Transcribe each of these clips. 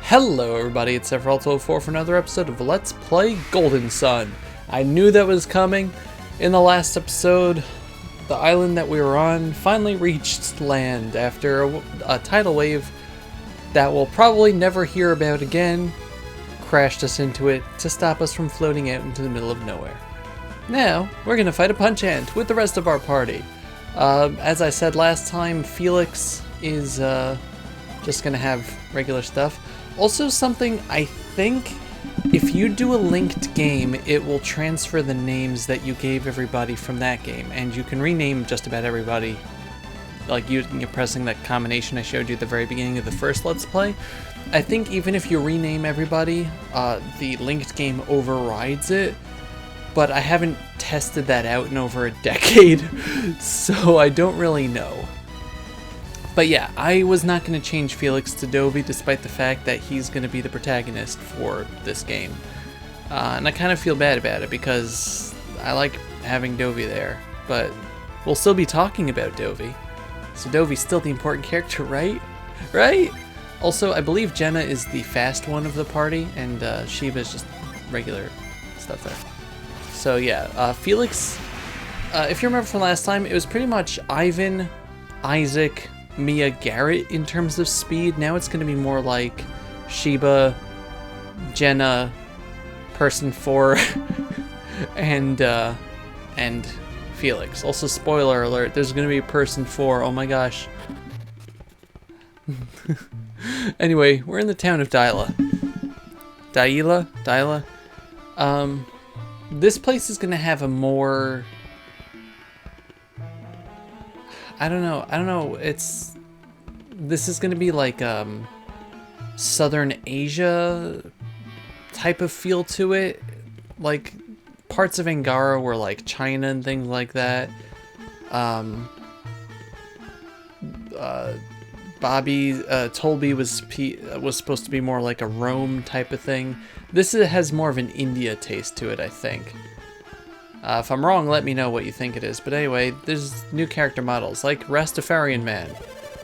Hello everybody, it's Sephiroth04 for another episode of Let's Play Golden Sun. I knew that was coming. In the last episode, the island that we were on finally reached land after a tidal wave that we'll probably never hear about again crashed us into it to stop us from floating out into the middle of nowhere. Now, we're going to fight a punch ant with the rest of our party. As I said last time, Felix is just going to have regular stuff. Also something, I think, if you do a linked game, it will transfer the names that you gave everybody from that game, and you can rename just about everybody, like you're pressing that combination I showed you at the very beginning of the first Let's Play. I think even if you rename everybody, the linked game overrides it, but I haven't tested that out in over a decade, so I don't really know. But yeah, I was not going to change Felix to Dovey despite the fact that he's going to be the protagonist for this game. And I kind of feel bad about it because I like having Dovey there, but we'll still be talking about Dovey. So Dovey's still the important character, right? Right? Also, I believe Jenna is the fast one of the party, and Shiva's just regular stuff there. So yeah, Felix, if you remember from last time, it was pretty much Ivan, Isaac, Mia, Garrett in terms of speed. Now it's going to be more like Sheba, Jenna, Person 4, and Felix. Also, spoiler alert, there's going to be Person 4. Oh my gosh. Anyway, we're in the town of Daila. Daila? This place is going to have a more... I don't know, this is going to be like, Southern Asia type of feel to it. Like, parts of Angara were like China and things like that. Tolby was supposed to be more like a Rome type of thing. This has more of an India taste to it, I think. If I'm wrong, let me know what you think it is. But anyway, there's new character models, like Rastafarian Man.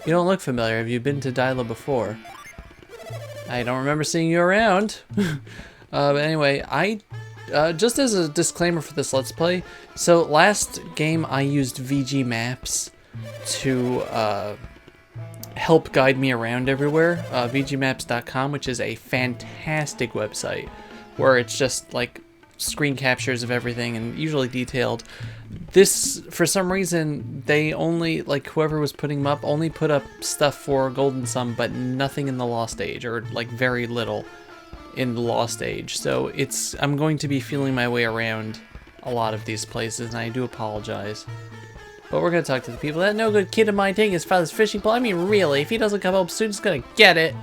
You don't look familiar. Have you been to Daila before? I don't remember seeing you around. But anyway, just as a disclaimer for this Let's Play, so last game I used VG Maps to help guide me around everywhere. VGMaps.com, which is a fantastic website, where it's just like screen captures of everything and usually detailed. This, for some reason, they only, like whoever was putting them up, only put up stuff for Golden Sun, but nothing in the Lost Age, or like very little in the Lost Age. So I'm going to be feeling my way around a lot of these places, and I do apologize. But we're going to talk to the people. That no good kid of mine taking his father's fishing pole. I mean, really, if he doesn't come home soon, he's going to get it.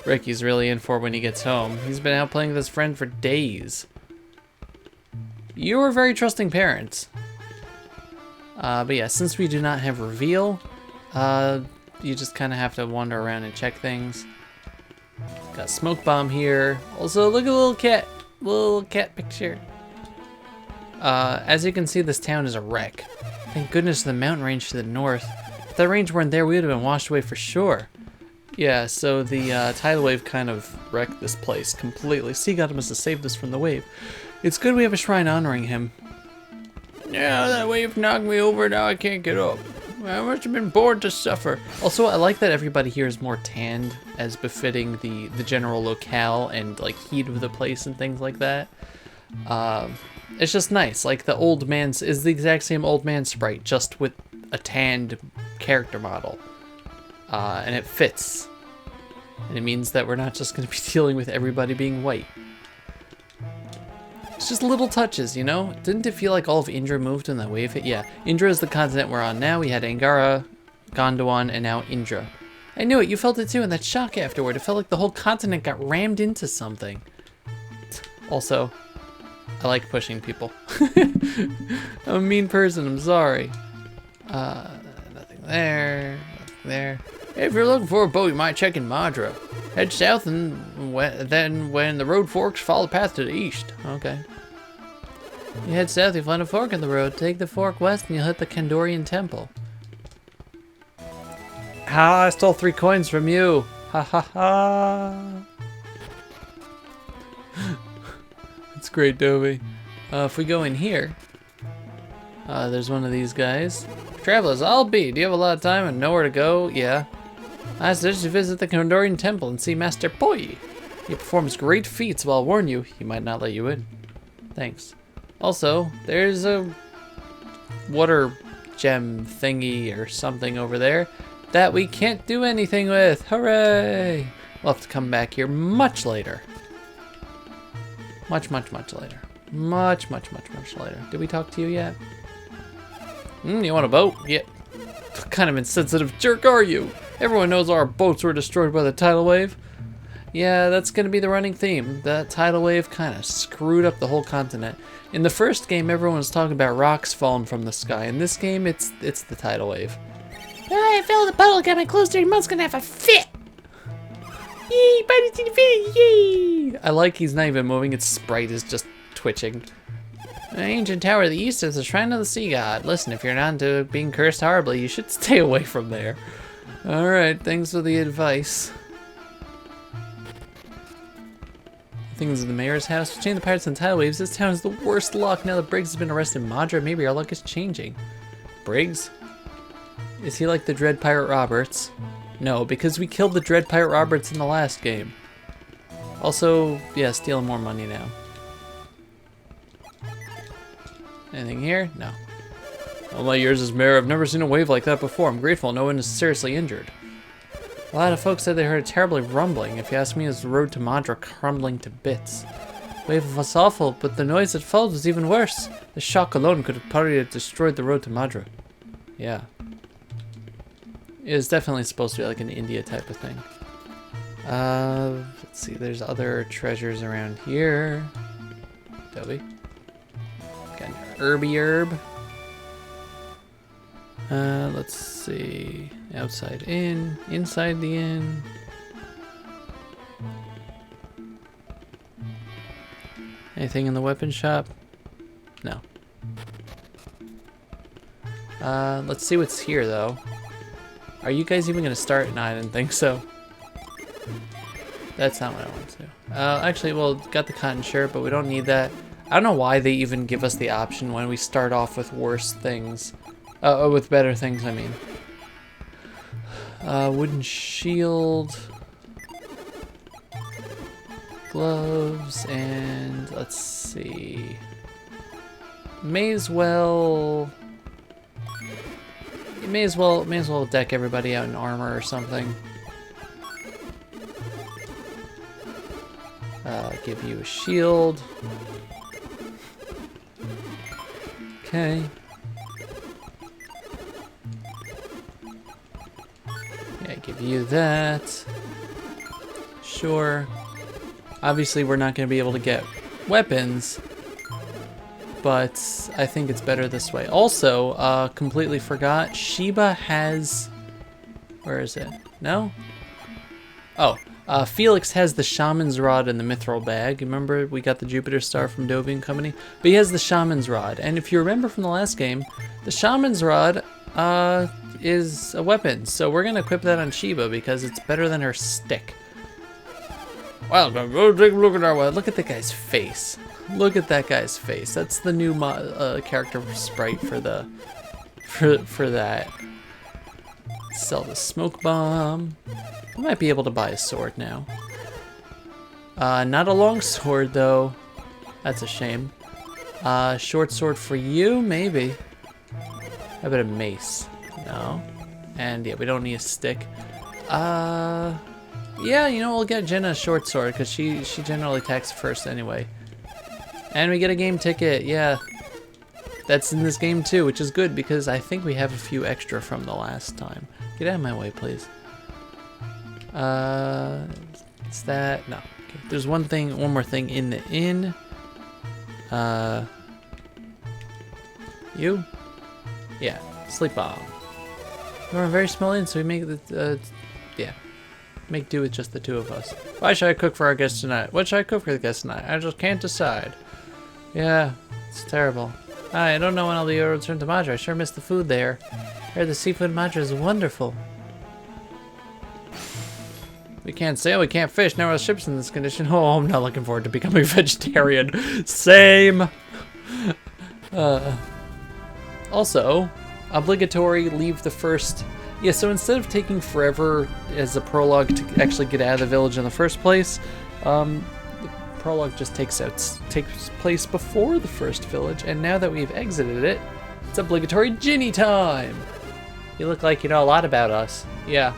Ricky's really in for it when he gets home. He's been out playing with his friend for days. You are very trusting parents. But yeah, since we do not have reveal, you just kind of have to wander around and check things. Got a smoke bomb here. Also, look at a little cat picture. As you can see, this town is a wreck. Thank goodness the mountain range to the north. If that range weren't there, we would have been washed away for sure. Yeah, so the tidal wave kind of wrecked this place completely. Sea God must have saved us from the wave. It's good we have a shrine honoring him. Yeah, that wave knocked me over, now I can't get up. I must have been born to suffer. Also, I like that everybody here is more tanned, as befitting the general locale and like heat of the place and things like that. It's just nice. Like the old man's is the exact same old man sprite, just with a tanned character model. And it fits. And it means that we're not just going to be dealing with everybody being white. It's just little touches, you know? Didn't it feel like all of Indra moved when that wave hit? Yeah, Indra is the continent we're on now. We had Angara, Gondwan, and now Indra. I knew it, you felt it too, and that shock afterward. It felt like the whole continent got rammed into something. Also, I like pushing people. I'm a mean person, I'm sorry. Nothing there, nothing there. If you're looking for a boat, you might check in Madra. Head south, and then when the road forks, follow the path to the east. Okay. You head south, you'll find a fork in the road. Take the fork west, and you'll hit the Kandorean Temple. Ha! I stole 3 coins from you. Ha ha ha! It's great, Dobie. If we go in here, there's one of these guys. Travelers, I'll be. Do you have a lot of time and nowhere to go? Yeah. I suggest you visit the Kandorean Temple and see Master Poi. He performs great feats, but I'll warn you, he might not let you in. Thanks. Also, there's a water gem thingy or something over there that we can't do anything with. Hooray! We'll have to come back here much later. Much later. Much later. Did we talk to you yet? You want a boat? Yeah. What kind of insensitive jerk are you? Everyone knows our boats were destroyed by the tidal wave. Yeah, that's gonna be the running theme. That tidal wave kind of screwed up the whole continent. In the first game, everyone was talking about rocks falling from the sky. In this game, it's the tidal wave. I fell in the puddle, got my clothes dirty, Mom's gonna have a fit. Yee, buddy to the fit, yee. I like he's not even moving, its sprite is just twitching. The ancient tower of the east is the shrine of the sea god. Listen, if you're not into being cursed horribly, you should Stay away from there. Alright, thanks for the advice. Things in the mayor's house. Chain the pirates and tidal waves. This town is the worst luck. Now that Briggs has been arrested in Madra, maybe our luck is changing. Briggs? Is he like the Dread Pirate Roberts? No, because we killed the Dread Pirate Roberts in the last game. Also, yeah, stealing more money now. Anything here? No. All my years as mayor, I've never seen a wave like that before. I'm grateful no one is seriously injured. A lot of folks said they heard a terribly rumbling. If you ask me, it's the road to Madra crumbling to bits. The wave was awful, but the noise that followed was even worse. The shock alone could have probably destroyed the road to Madra. Yeah. It was definitely supposed to be like an India type of thing. Let's see, there's other treasures around here. Dobie. Got an herby herb. Let's see. Outside in, inside the inn. Anything in the weapon shop? No. Let's see what's here though. Are you guys even gonna start? No, I didn't think so. That's not what I want to. Actually, well, got the cotton shirt, but we don't need that. I don't know why they even give us the option when we start off with worse things. With better things, I mean. Wooden shield. Gloves, and let's see. May as well deck everybody out in armor or something. Give you a shield. Okay. Yeah, give you that. Sure. Obviously, we're not going to be able to get weapons, but I think it's better this way. Also, completely forgot, Sheba has... Where is it? No? Oh, Felix has the Shaman's Rod and the Mithril Bag. Remember, we got the Jupiter Star from Dobie and Company? But he has the Shaman's Rod. And if you remember from the last game, the Shaman's Rod is a weapon. So we're going to equip that on Sheba because it's better than her stick. Wow, go take a look at our weapon. Look at that guy's face. Look at that guy's face. That's the new character sprite for the for that. Sell the smoke bomb. I might be able to buy a sword now. Not a long sword though. That's a shame. Short sword for you, maybe. How about a mace? No. And yeah, we don't need a stick. Yeah, you know, we'll get Jenna a short sword because she generally attacks first anyway. And we get a game ticket, yeah. That's in this game too, which is good because I think we have a few extra from the last time. Get out of my way, please. It's that, no. Okay. There's one more thing in the inn. You? Yeah, sleep bomb. We're a very small inn, so we make the, yeah. Make do with just the two of us. Why should I cook for our guests tonight? What should I cook for the guests tonight? I just can't decide. Yeah, it's terrible. I don't know when I'll be able to return to Madra. I sure miss the food there. I heard the seafood in Madra is wonderful. We can't sail, we can't fish. Now our ship's in this condition. Oh, I'm not looking forward to becoming a vegetarian. Same. Also, obligatory leave the first. Yeah, so instead of taking forever as a prologue to actually get out of the village in the first place, the prologue just takes place before the first village, and now that we've exited it, it's obligatory Djinni time! You look like you know a lot about us. Yeah.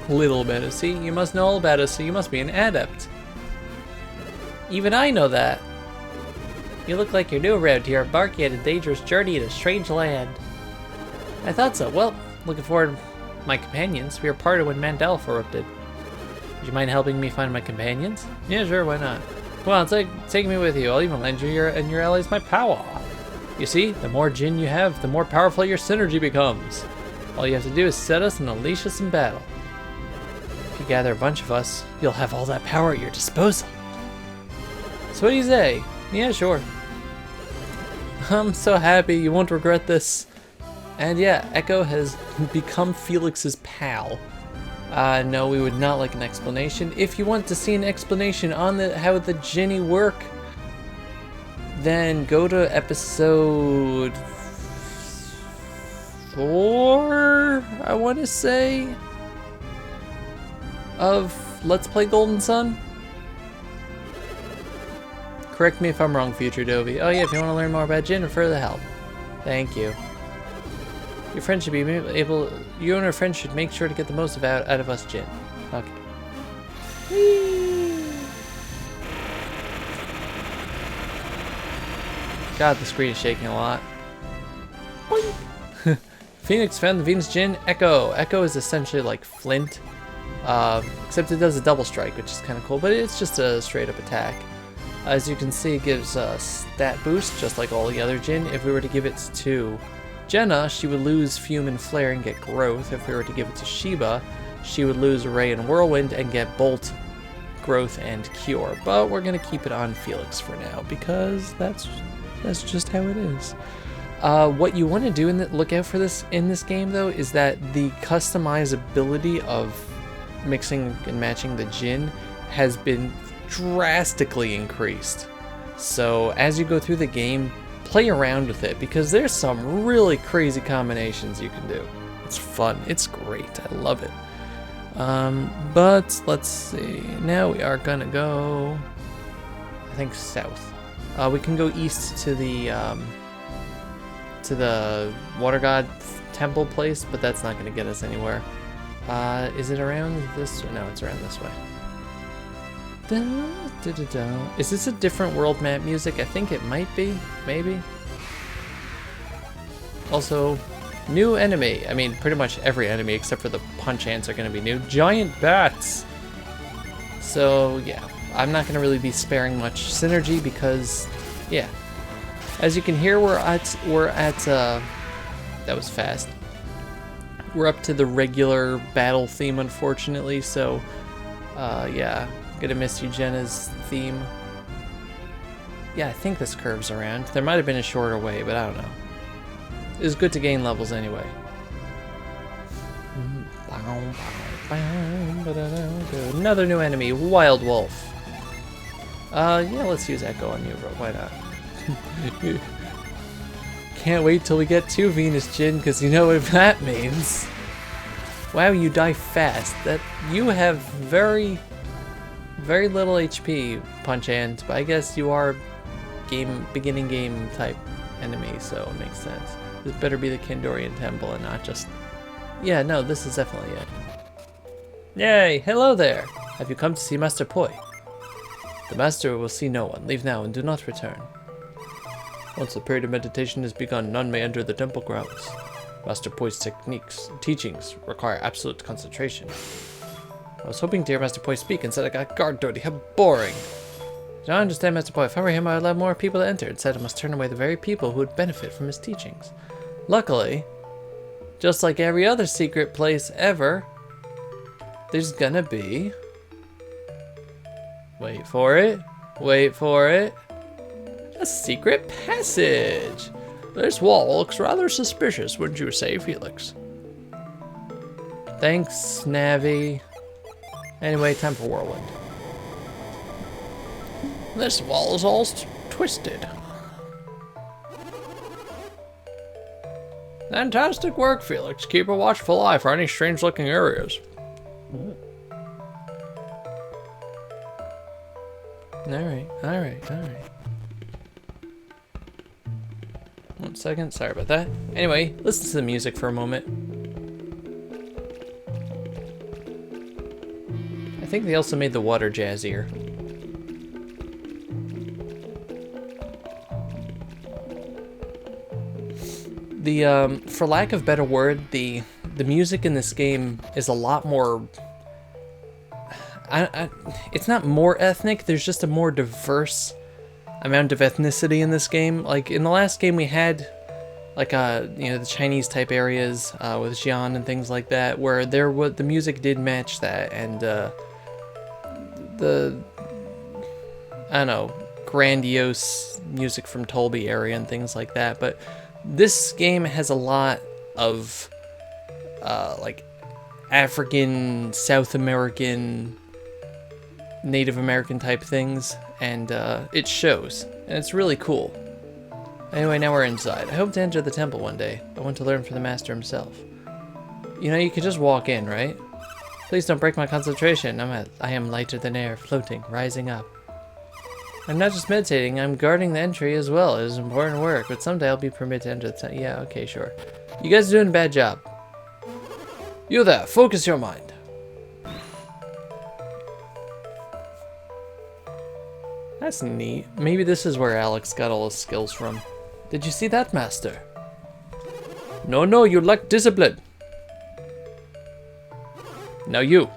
A little bit. See, you must know all about us, so you must be an adept. Even I know that. You look like you're new around here, embarking on a dangerous journey in a strange land. I thought so. Well, looking forward to my companions. We were parted when Mandela erupted. Would you mind helping me find my companions? Yeah, sure, why not? Come on, take me with you. I'll even lend you and your allies my power. You see, the more Djinn you have, the more powerful your synergy becomes. All you have to do is set us and unleash us in battle. If you gather a bunch of us, you'll have all that power at your disposal. So what do you say? Yeah, sure. I'm so happy, you won't regret this. And yeah, Echo has become Felix's pal. No, we would not like an explanation. If you want to see an explanation on how the Djinni work, then go to episode 4, I want to say, of Let's Play Golden Sun. Correct me if I'm wrong, future Dovey. Oh yeah, if you want to learn more about Djinn, refer to the help. Thank you. Your friend should be able. You and her friend should make sure to get the most out of us, Djinn. Okay. Whee! God, the screen is shaking a lot. Phoenix found the Venus Djinn. Echo. Echo is essentially like Flint, except it does a double strike, which is kind of cool. But it's just a straight up attack. As you can see, it gives a stat boost, just like all the other Djinn. If we were to give it to Jenna, she would lose Fume and Flare and get Growth. If we were to give it to Sheba, she would lose Ray and Whirlwind and get Bolt, Growth, and Cure. But we're going to keep it on Felix for now, because that's just how it is. What you want to do, look out for this in this game, though, is that the customizability of mixing and matching the Djinn has been drastically increased. So as you go through the game, play around with it, because there's some really crazy combinations you can do. It's fun. It's great. I love it. But let's see. Now we are gonna go, I think, south. We can go east to the Water God Temple place, but that's not gonna get us anywhere. Is it around this? No, it's around this way. Is this a different world map music? I think it might be, maybe. Also, new enemy. I mean, pretty much every enemy except for the punch ants are going to be new. Giant bats! So, yeah. I'm not going to really be sparing much synergy because, yeah. As you can hear, we're at that was fast. We're up to the regular battle theme, unfortunately, so, yeah. Gonna miss you, Jenna's theme. Yeah, I think this curves around. There might have been a shorter way, but I don't know. It was good to gain levels anyway. Another new enemy, Wild Wolf. Yeah, let's use Echo on you, bro. Why not? Can't wait till we get to Venus Djinn, because you know what that means. Wow, you die fast. That you have very little HP, Punch Ant, but I guess you are beginning game type enemy, so it makes sense. This better be the Kandorean Temple and not just... Yeah, no, this is definitely it. Yay! Hello there! Have you come to see Master Poi? The Master will see no one. Leave now and do not return. Once the period of meditation has begun, none may enter the temple grounds. Master Poi's teachings require absolute concentration. I was hoping to hear Master Poi speak. Instead I got guard duty. How boring. I don't understand, Master Poi. If I were him, I would allow more people to enter. Instead, I must turn away the very people who would benefit from his teachings. Luckily, just like every other secret place ever, there's gonna be... Wait for it. Wait for it. A secret passage. This wall looks rather suspicious, wouldn't you say, Felix? Thanks, Navi. Anyway, time for Whirlwind. This wall is all twisted. Fantastic work, Felix. Keep a watchful eye for any strange-looking areas. Alright. 1 second, sorry about that. Anyway, listen to the music for a moment. I think they also made the water jazzier. For lack of better word, the music in this game is a lot more... it's not more ethnic, there's just a more diverse amount of ethnicity in this game. Like, in the last game we had, like, the Chinese type areas with Xi'an and things like that, where the music did match that, and the, I don't know, grandiose music from Tolby area and things like that, but this game has a lot of, like, African, South American, Native American type things, and it shows, and it's really cool. Anyway, now we're inside. I hope to enter the temple one day. I want to learn from the master himself. You know, you could just walk in, right? Please don't break my concentration. I am lighter than air, floating, rising up. I'm not just meditating, I'm guarding the entry as well. It is important work, but someday I'll be permitted to enter the temple. Yeah, okay, sure. You guys are doing a bad job. You there, focus your mind. That's neat. Maybe this is where Alex got all his skills from. Did you see that, Master? No, you lack discipline. Now you.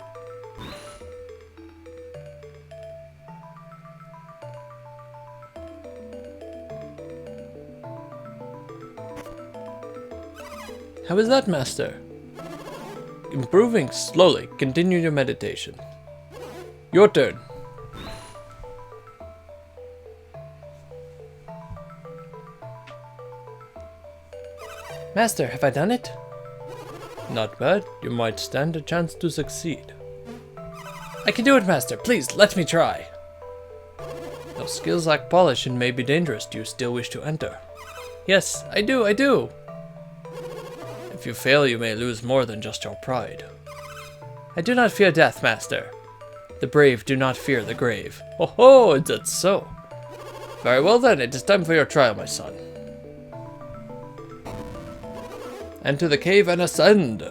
How is that, Master? Improving slowly. Continue your meditation. Your turn. Master, have I done it? Not bad. You might stand a chance to succeed. I can do it, Master. Please, let me try. Though skills lack polish and may be dangerous, do you still wish to enter? Yes, I do. If you fail, you may lose more than just your pride. I do not fear death, Master. The brave do not fear the grave. Oh, is that so? Very well then, it is time for your trial, my son. Enter the cave and ascend.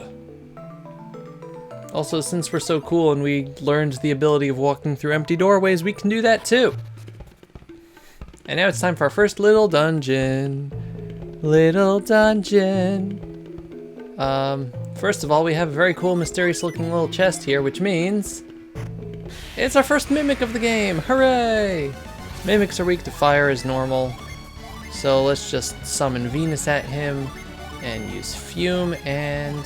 Also, since we're so cool and we learned the ability of walking through empty doorways, we can do that too. And now it's time for our first little dungeon. First of all, we have a very cool, mysterious looking little chest here, which means it's our first mimic of the game. Hooray! Mimics are weak to fire as normal. So let's just summon Venus at him and use Fume and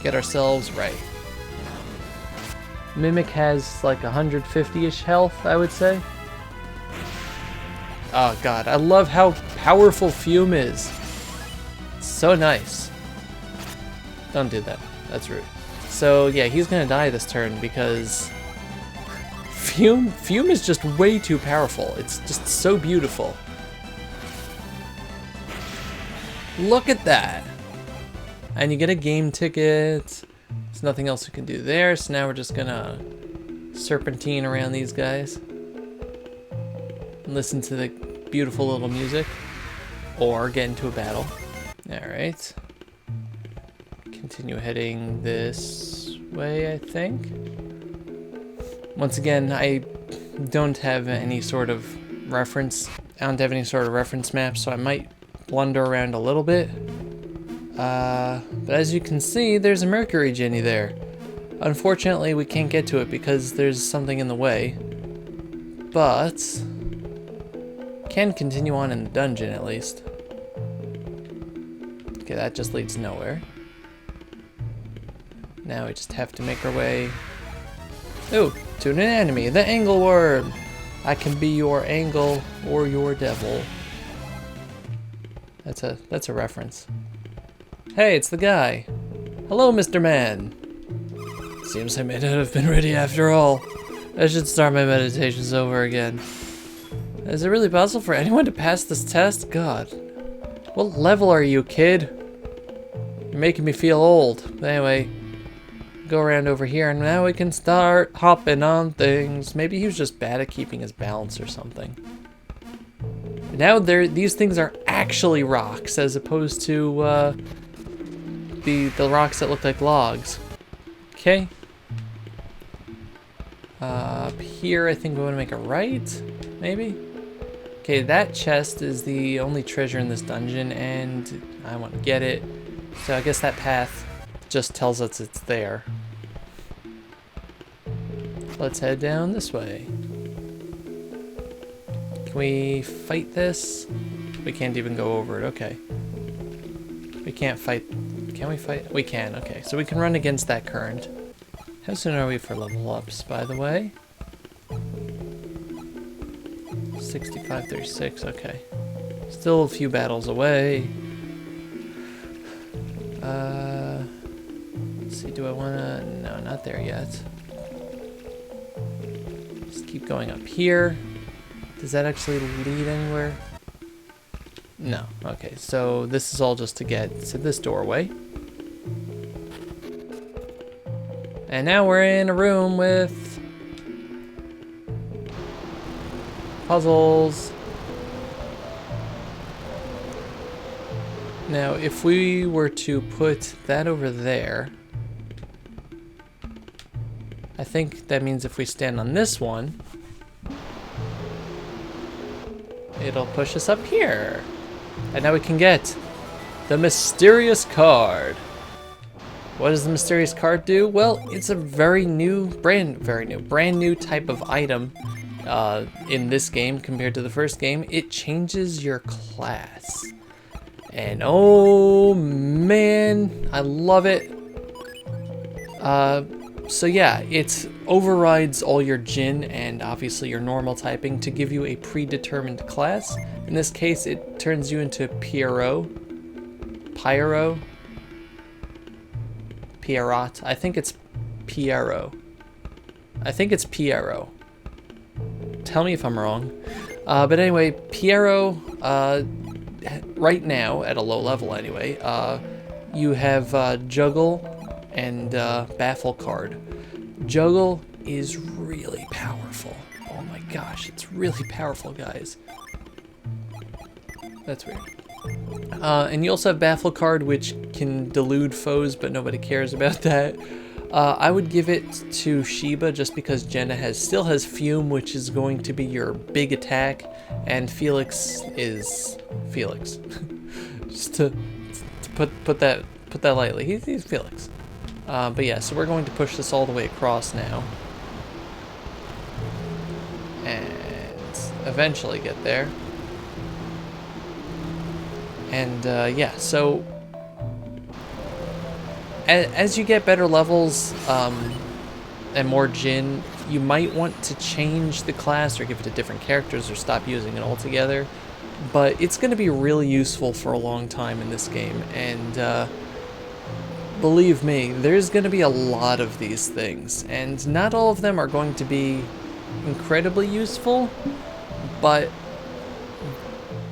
get ourselves right. Mimic has like 150-ish health, I would say. Oh god, I love how powerful Fume is. It's so nice. Don't do that. That's rude. So yeah, he's gonna die this turn because Fume is just way too powerful. It's just so beautiful. Look at that! And you get a game ticket. There's nothing else we can do there, so now we're just gonna serpentine around these guys and listen to the beautiful little music, or get into a battle. Alright. Continue heading this way, I think. Once again, I don't have any sort of reference. I don't have any sort of reference map, so I might blunder around a little bit. But as you can see, there's a Mercury Djinni there. Unfortunately, we can't get to it because there's something in the way. But can continue on in the dungeon at least. Okay, that just leads nowhere. Now we just have to make our way. Ooh, to an enemy, the Angle Worm. I can be your angle or your devil. That's a reference. Hey, it's the guy. Hello, Mr. Man. Seems I may not have been ready after all. I should start my meditations over again. Is it really possible for anyone to pass this test? God. What level are you, kid? You're making me feel old. Anyway, go around over here and now we can start hopping on things. Maybe he was just bad at keeping his balance or something. Now these things are actually rocks as opposed to the rocks that look like logs. Okay. Up here, I think we want to make a right, maybe? Okay, that chest is the only treasure in this dungeon, and I want to get it. So I guess that path just tells us it's there. Let's head down this way. Can we fight this? We can't even go over it, okay. We can't fight, can we fight? We can, okay. So we can run against that current. How soon are we for level ups, by the way? 65-36, okay. Still a few battles away. Let's see, do I wanna, no, not there yet. Just keep going up here. Does that actually lead anywhere? No. Okay, so this is all just to get to this doorway. And now we're in a room with puzzles. Now, if we were to put that over there, I think that means if we stand on this one, it'll push us up here. And now we can get the mysterious card. What does the mysterious card do? Well, it's a brand new type of item in this game compared to the first game. It changes your class. And oh man, I love it. So yeah, it overrides all your Djinn and obviously your normal typing to give you a predetermined class. In this case, it turns you into Pierrot. I think it's Pierrot. Tell me if I'm wrong. But anyway, Pierrot, right now, at a low level anyway, you have Juggle and Baffle card. Juggle is really powerful. Oh my gosh, it's really powerful, guys. That's weird. And you also have Baffle card, which can delude foes, but nobody cares about that. I would give it to Sheba just because Jenna still has Fume, which is going to be your big attack, and Felix is Felix. Just to put that lightly, he's Felix. But yeah, so we're going to push this all the way across now, and eventually get there. And yeah, so as you get better levels and more Djinn, you might want to change the class or give it to different characters or stop using it altogether. But it's going to be really useful for a long time in this game. And believe me, there's going to be a lot of these things. And not all of them are going to be incredibly useful, but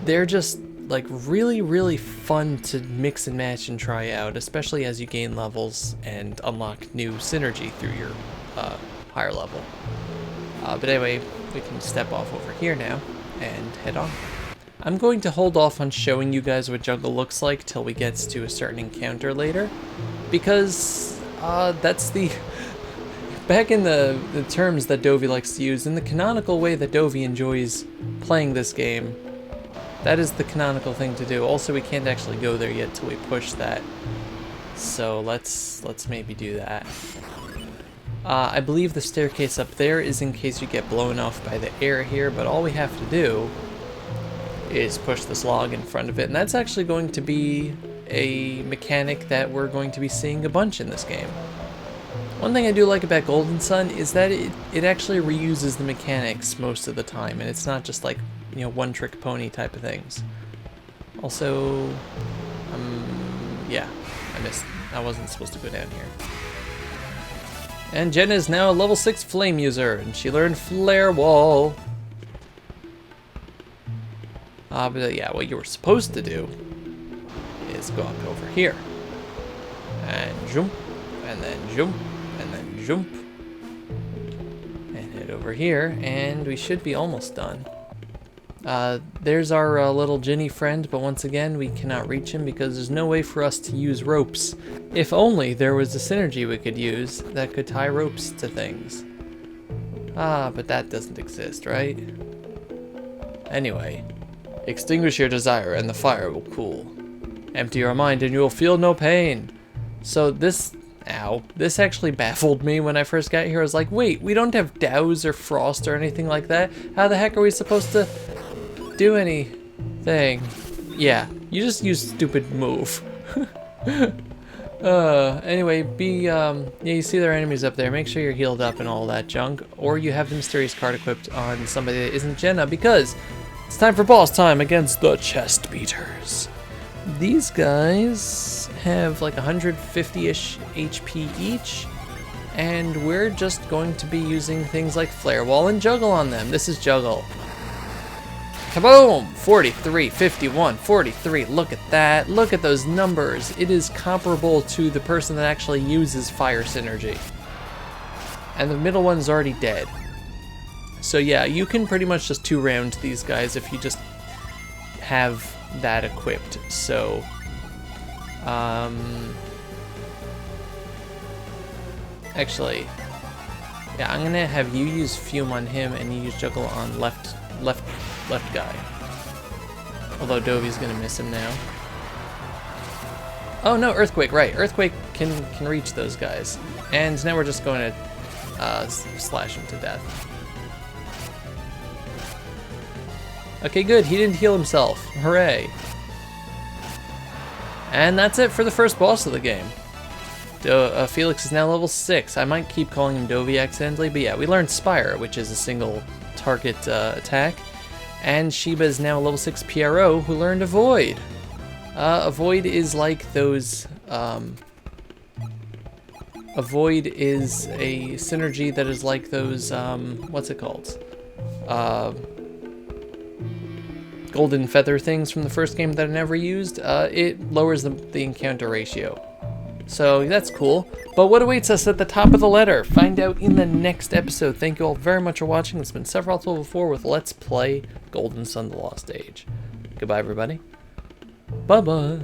they're just like really fun to mix and match and try out, especially as you gain levels and unlock new synergy through your higher level. But anyway, we can step off over here now and head on. I'm going to hold off on showing you guys what Juggle looks like till we get to a certain encounter later, because that's the back in the terms that Dovey likes to use, in the canonical way that Dovey enjoys playing this game. That is the canonical thing to do. Also, we can't actually go there yet till we push that. So let's maybe do that. I believe the staircase up there is in case you get blown off by the air here, but all we have to do is push this log in front of it, and that's actually going to be a mechanic that we're going to be seeing a bunch in this game. One thing I do like about Golden Sun is that it actually reuses the mechanics most of the time, and it's not just like, you know, one-trick pony type of things. Also, yeah, I missed. I wasn't supposed to go down here. And Jen is now a level 6 flame user, and she learned Flare Wall. But yeah, what you were supposed to do is go up over here. And jump, and then jump, and then jump. And head over here, and we should be almost done. There's our little Djinni friend, but once again, we cannot reach him because there's no way for us to use ropes. If only there was a synergy we could use that could tie ropes to things. But that doesn't exist, right? Anyway, extinguish your desire and the fire will cool. Empty your mind and you will feel no pain. So this actually baffled me when I first got here. I was like, wait, we don't have douse or frost or anything like that. How the heck are we supposed to do anything? Yeah, you just use stupid move. Anyway, yeah, you see their enemies up there. Make sure you're healed up and all that junk, or you have the mysterious card equipped on somebody that isn't Jenna, because it's time for boss time against the chest beaters. These guys have like 150-ish HP each, and we're just going to be using things like Flare Wall and Juggle on them. This is Juggle. Kaboom! 43, 51, 43. Look at that. Look at those numbers. It is comparable to the person that actually uses Fire Synergy. And the middle one's already dead. So yeah, you can pretty much just 2-round these guys if you just have that equipped. So, actually, yeah, I'm gonna have you use Fume on him and you use Juggle on left guy. Although Dovey's gonna miss him now. Oh no, Earthquake, right. Earthquake can reach those guys. And now we're just going to slash him to death. Okay, good, he didn't heal himself. Hooray. And that's it for the first boss of the game. Felix is now level 6. I might keep calling him Dovey accidentally, but yeah, we learned Spire, which is a single target attack. And Sheba is now a level 6 PRO who learned Avoid. Avoid is like those, Avoid is a synergy that is like those, what's it called? Golden feather things from the first game that I never used. It lowers the encounter ratio. So that's cool. But what awaits us at the top of the letter? Find out in the next episode. Thank you all very much for watching. It's been Sephiroth Level 4 with Let's Play Golden Sun: The Lost Age. Goodbye, everybody. Bye-bye.